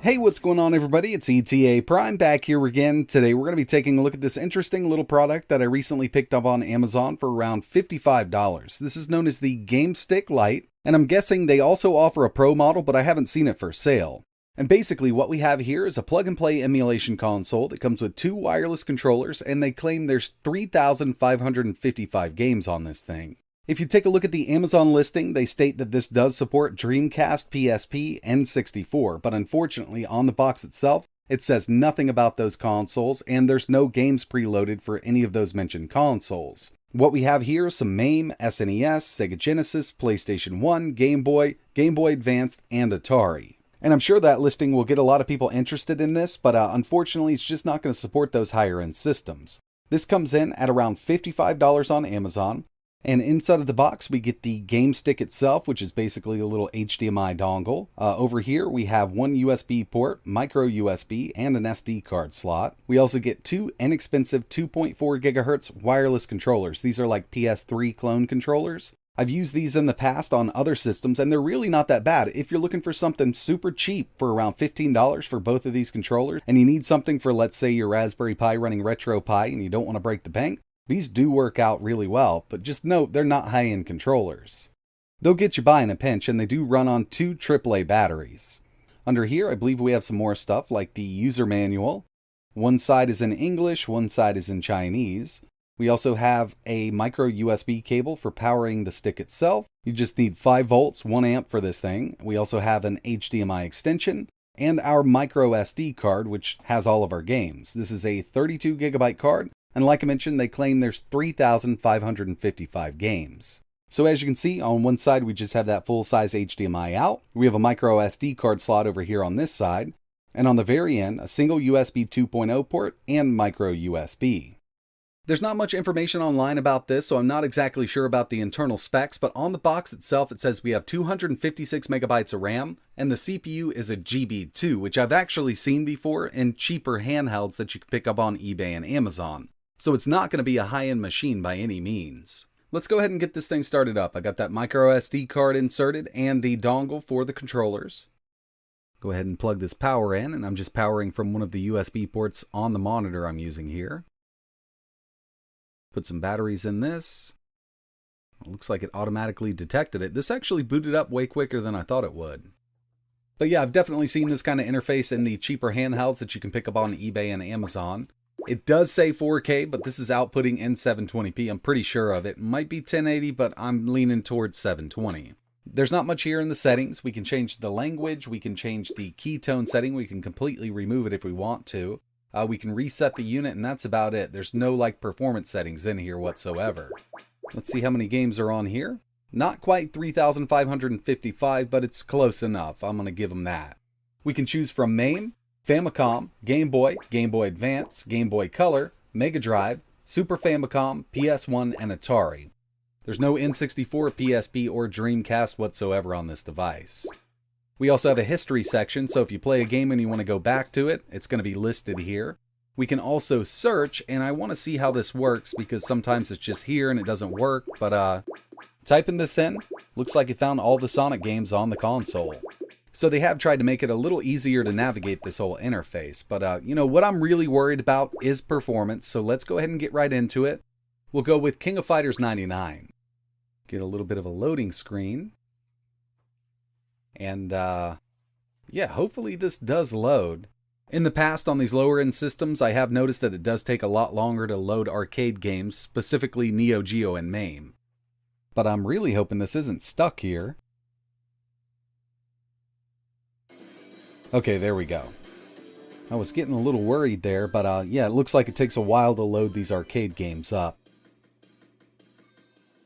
Hey, what's going on everybody? It's ETA Prime back here again. Today we're going to be taking a look at this interesting little product that I recently picked up on Amazon for around $55. This is known as the Game Stick Lite, and I'm guessing they also offer a Pro model, but I haven't seen it for sale. And basically what we have here is a plug-and-play emulation console that comes with two wireless controllers, and they claim there's 3,555 games on this thing. If you take a look at the Amazon listing, they state that this does support Dreamcast, PSP, and 64, but unfortunately on the box itself, it says nothing about those consoles, and there's no games preloaded for any of those mentioned consoles. What we have here is some MAME, SNES, Sega Genesis, PlayStation 1, Game Boy, Game Boy Advanced, and Atari. And I'm sure that listing will get a lot of people interested in this, but unfortunately it's just not going to support those higher end systems. This comes in at around $55 on Amazon. And inside of the box, we get the Game Stick itself, which is basically a little HDMI dongle. Over here, we have one USB port, micro USB, and an SD card slot. We also get two inexpensive 2.4 gigahertz wireless controllers. These are like PS3 clone controllers. I've used these in the past on other systems, and they're really not that bad. If you're looking for something super cheap for around $15 for both of these controllers, and you need something for, let's say, your Raspberry Pi running RetroPie, and you don't want to break the bank, these do work out really well, but just note they're not high-end controllers. They'll get you by in a pinch, and they do run on two AAA batteries. Under here, I believe we have some more stuff like the user manual. One side is in English, one side is in Chinese. We also have a micro USB cable for powering the stick itself. You just need 5 volts, 1 amp for this thing. We also have an HDMI extension and our micro SD card, which has all of our games. This is a 32 gigabyte card. And like I mentioned, they claim there's 3,555 games. So as you can see, on one side we just have that full-size HDMI out. We have a micro SD card slot over here on this side. And on the very end, a single USB 2.0 port and micro USB. There's not much information online about this, so I'm not exactly sure about the internal specs, but on the box itself it says we have 256 megabytes of RAM, and the CPU is a GB2, which I've actually seen before in cheaper handhelds that you can pick up on eBay and Amazon. So it's not going to be a high-end machine by any means. Let's go ahead and get this thing started up. I got that micro SD card inserted and the dongle for the controllers. Go ahead and plug this power in, and I'm just powering from one of the USB ports on the monitor I'm using here. Put some batteries in this. It looks like it automatically detected it. This actually booted up way quicker than I thought it would. But yeah, I've definitely seen this kind of interface in the cheaper handhelds that you can pick up on eBay and Amazon. It does say 4K, but this is outputting in 720p. I'm pretty sure of it. It might be 1080, but I'm leaning towards 720. There's not much here in the settings. We can change the language. We can change the keytone setting. We can completely remove it if we want to. We can reset the unit, and that's about it. There's no like performance settings in here whatsoever. Let's see how many games are on here. Not quite 3,555, but it's close enough. I'm going to give them that. We can choose from MAME, Famicom, Game Boy, Game Boy Advance, Game Boy Color, Mega Drive, Super Famicom, PS1, and Atari. There's no N64, PSP, or Dreamcast whatsoever on this device. We also have a history section, so if you play a game and you want to go back to it, it's going to be listed here. We can also search, and I want to see how this works because sometimes it's just here and it doesn't work, but typing this in, looks like it found all the Sonic games on the console. So they have tried to make it a little easier to navigate this whole interface, but you know, what I'm really worried about is performance, so let's go ahead and get right into it. We'll go with King of Fighters 99. Get a little bit of a loading screen. And yeah, hopefully this does load. In the past on these lower end systems, I have noticed that it does take a lot longer to load arcade games, specifically Neo Geo and MAME. But I'm really hoping this isn't stuck here. Okay, there we go. I was getting a little worried there, but yeah, it looks like it takes a while to load these arcade games up.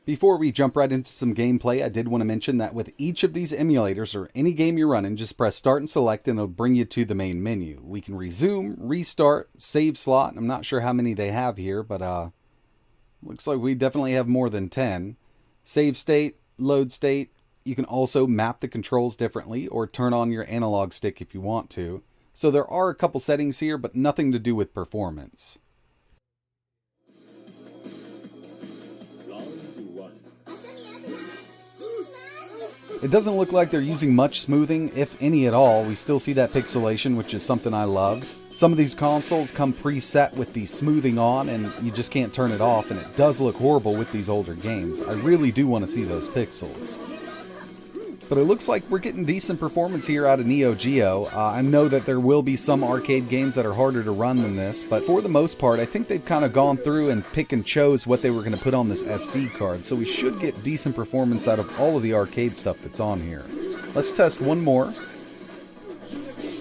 Before we jump right into some gameplay, I did want to mention that with each of these emulators, or any game you're running, just press start and select and it'll bring you to the main menu. We can resume, restart, save slot. I'm not sure how many they have here, but looks like we definitely have more than 10. Save state, load state. You can also map the controls differently or turn on your analog stick if you want to. So there are a couple settings here, but nothing to do with performance. It doesn't look like they're using much smoothing, if any at all. We still see that pixelation, which is something I love. Some of these consoles come preset with the smoothing on, and you just can't turn it off, and it does look horrible with these older games. I really do want to see those pixels. But it looks like we're getting decent performance here out of Neo Geo. I know that there will be some arcade games that are harder to run than this, but for the most part, I think they've kind of gone through and pick and chose what they were going to put on this SD card, so we should get decent performance out of all of the arcade stuff that's on here. Let's test one more.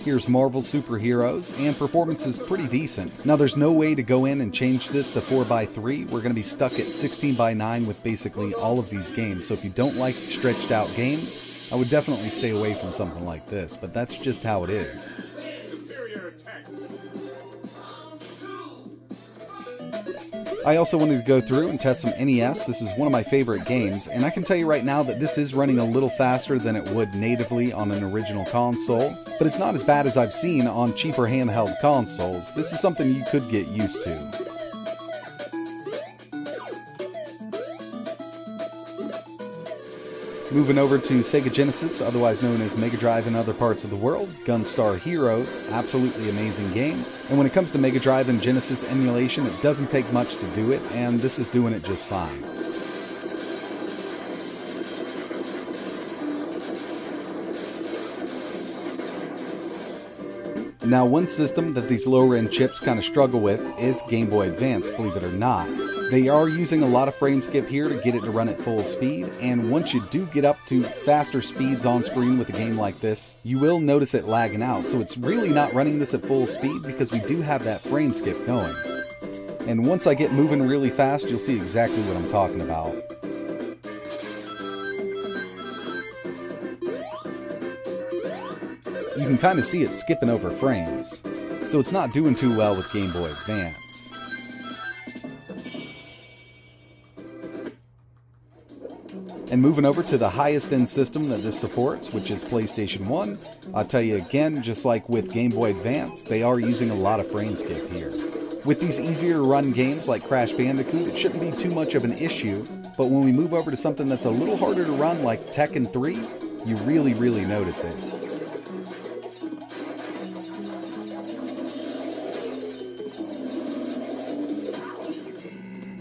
Here's Marvel Superheroes, and performance is pretty decent. Now there's no way to go in and change this to 4x3. We're going to be stuck at 16:9 with basically all of these games, so if you don't like stretched out games, I would definitely stay away from something like this, but that's just how it is. I also wanted to go through and test some NES. This is one of my favorite games, and I can tell you right now that this is running a little faster than it would natively on an original console, but it's not as bad as I've seen on cheaper handheld consoles. This is something you could get used to. Moving over to Sega Genesis, otherwise known as Mega Drive in other parts of the world, Gunstar Heroes, absolutely amazing game. And when it comes to Mega Drive and Genesis emulation, it doesn't take much to do it, and this is doing it just fine. Now, one system that these lower-end chips kind of struggle with is Game Boy Advance, believe it or not. They are using a lot of frame skip here to get it to run at full speed, and once you do get up to faster speeds on screen with a game like this, you will notice it lagging out. So it's really not running this at full speed because we do have that frame skip going. And once I get moving really fast, you'll see exactly what I'm talking about. You can kind of see it skipping over frames, so it's not doing too well with Game Boy Advance. And moving over to the highest end system that this supports, which is PlayStation 1, I'll tell you again, just like with Game Boy Advance, they are using a lot of frame skip here. With these easier to run games like Crash Bandicoot, it shouldn't be too much of an issue, but when we move over to something that's a little harder to run like Tekken 3, you really notice it.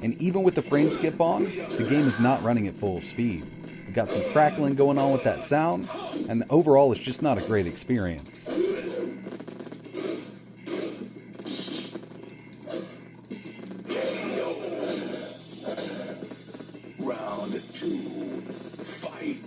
And even with the frame skip on, the game is not running at full speed. We've got some crackling going on with that sound, and overall it's just not a great experience. Round 2, fight!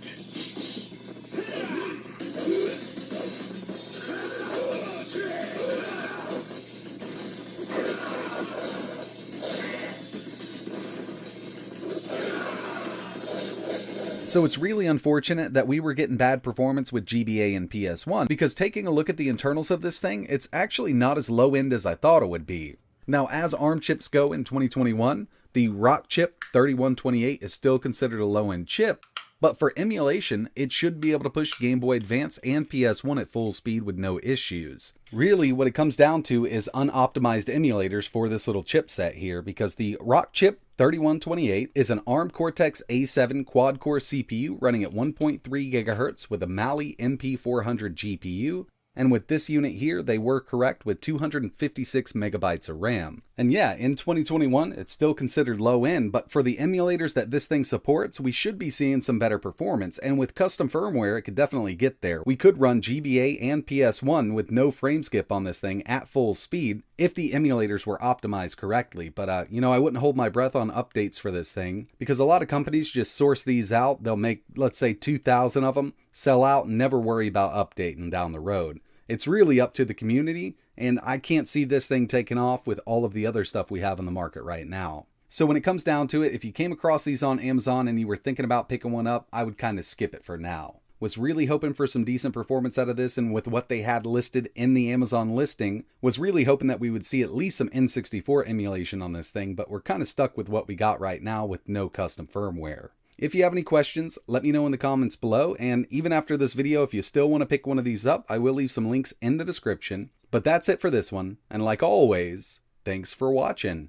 So it's really unfortunate that we were getting bad performance with GBA and PS1, because taking a look at the internals of this thing, it's actually not as low end as I thought it would be. Now, as ARM chips go in 2021, the Rock chip 3128 is still considered a low end chip, but for emulation, it should be able to push Game Boy Advance and PS1 at full speed with no issues. Really, what it comes down to is unoptimized emulators for this little chipset here, because the Rock chip 3128 is an ARM Cortex A7 quad-core CPU running at 1.3 GHz with a Mali MP400 GPU, and with this unit here, they were correct with 256 megabytes of RAM. And yeah, in 2021, it's still considered low end, but for the emulators that this thing supports, we should be seeing some better performance, and with custom firmware, it could definitely get there. We could run GBA and PS1 with no frame skip on this thing at full speed if the emulators were optimized correctly, but you know, I wouldn't hold my breath on updates for this thing, because a lot of companies just source these out. They'll make, let's say, 2,000 of them, sell out, and never worry about updating down the road. It's really up to the community, and I can't see this thing taking off with all of the other stuff we have in the market right now. So when it comes down to it, if you came across these on Amazon and you were thinking about picking one up, I would kind of skip it for now. Was really hoping for some decent performance out of this, and with what they had listed in the Amazon listing, was really hoping that we would see at least some N64 emulation on this thing, but we're kind of stuck with what we got right now with no custom firmware. If you have any questions, let me know in the comments below, and even after this video, if you still want to pick one of these up, I will leave some links in the description. But that's it for this one, and like always, thanks for watching.